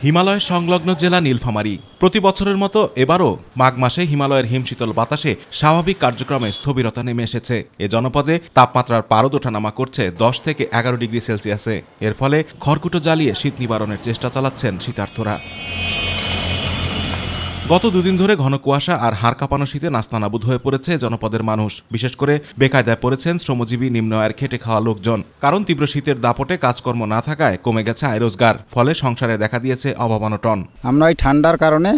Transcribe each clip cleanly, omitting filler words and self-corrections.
হিমালয় সংলগ্ন জেলা নীলফামারী। প্রতি বছরের মতো এবারও মাঘ মাসে হিমালয়ের হিমশীতল বাতাসে স্বাভাবিক কার্যক্রমে স্থবিরতা নেমে এসেছে। এ জনপদে তাপমাত্রার পারদ ওঠানামা করছে 10 থেকে 11 ডিগ্রি সেলসিয়াসে। এর ফলে খড়কুটো জ্বালিয়ে শীত নিবারণের চেষ্টা চালাচ্ছেন শীতার্থরা। গত দুদিন ধরে ঘন কুয়াশা আর হাড় কাঁপানো শীতে নাস্তানাবুদ হয়ে পড়েছে জনপদের মানুষ। বিশেষ করে বেকায়দায় পড়েছেন শ্রমজীবী নিম্ন আয়ের খেটে খাওয়া লোকজন। কারণ তীব্র শীতের দাপটে কাজকর্ম না থাকায় কমে গেছে আয় রোজগার। ফলে সংসারে দেখা দিয়েছে অভাবানটন। আমরা ওই ঠান্ডার কারণে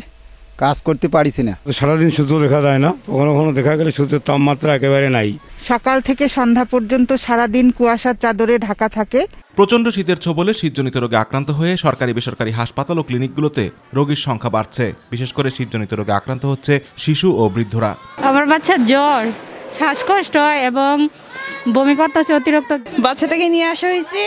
কাজ করতে পারিছি না। সারাদিন সূর্য দেখা যায় না, কখনো কখনো দেখা গেলে সূর্যের তাপমাত্রা একেবারে নাই। সকাল থেকে সন্ধ্যা পর্যন্ত সারাদিন কুয়াশার চাদরে ঢাকা থাকে। প্রচণ্ড শীতের ছোবলে শীতজনিত রোগে আক্রান্ত হয়ে সরকারি বেসরকারি হাসপাতাল ও ক্লিনিকগুলোতে রোগীর সংখ্যা বাড়ছে। বিশেষ করে শীতজনিত রোগে আক্রান্ত হচ্ছে শিশু ও বৃদ্ধরা। আমার বাচ্চার জ্বর, শ্বাসকষ্ট এবং বমি করতেছে অতিরিক্ত। বাচ্চাটাকে নিয়ে আসা হয়েছে,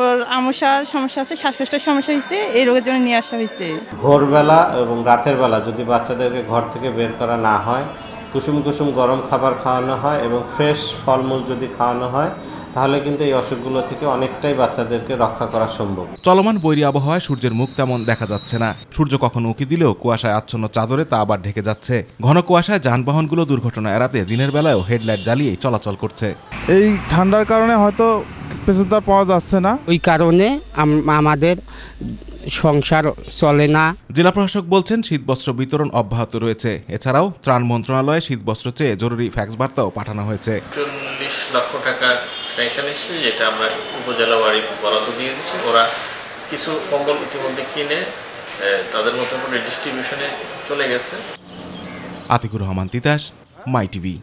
ওর আমসার সমস্যা আছে, শ্বাসকষ্টের সমস্যা হয়েছে, এই রোগের জন্য নিয়ে আসা হয়েছে। ভোরবেলা এবং রাতের বেলা যদি বাচ্চাদেরকে ঘর থেকে বের করা না হয়, কুসুম কুসুম গরম খাবার খাওয়ানো হয় এবং ফ্রেশ ফলমূল যদি খাওয়ানো হয়, তাহলে কিন্তু এই অসুখগুলো থেকে অনেকটাই বাচ্চাদেরকে রক্ষা করা সম্ভব। চলমান বৈরী আবহাওয়ায় সূর্যের মুখ তেমন দেখা যাচ্ছে না। সূর্য কখনো উঁকি দিলেও কুয়াশায় আচ্ছন্ন চাদরে তা আবার ঢেকে যাচ্ছে। ঘন কুয়াশায় যানবাহনগুলো দুর্ঘটনা এড়াতে দিনের বেলায়ও হেডলাইট জ্বালিয়েই চলাচল করছে। এই ঠান্ডার কারণে হয়তো পেশাদার পাওয়া যাচ্ছে না, ওই কারণে আমাদের সংসার চলে না। জেলা প্রশাসক বলছেন শীতবস্ত্র বিতরণ অব্যাহত রয়েছে। এছাড়াও ত্রাণ মন্ত্রণালয়ে শীতবস্ত্র চেয়ে জরুরি ফ্যাক্স বার্তাও পাঠানো হয়েছে। 40 লক্ষ টাকা স্যাংশন এসেছে, যেটা আমরা উপজেলা বাড়ি বরাদ্দ দিয়ে দিচ্ছি। ওরা কিছু কম্বল ইতিমধ্যে কিনে তাদের মতো করে ডিস্ট্রিবিউশনে চলে গেছে। আতিকুর রহমান তিতাস, মাই টিভি।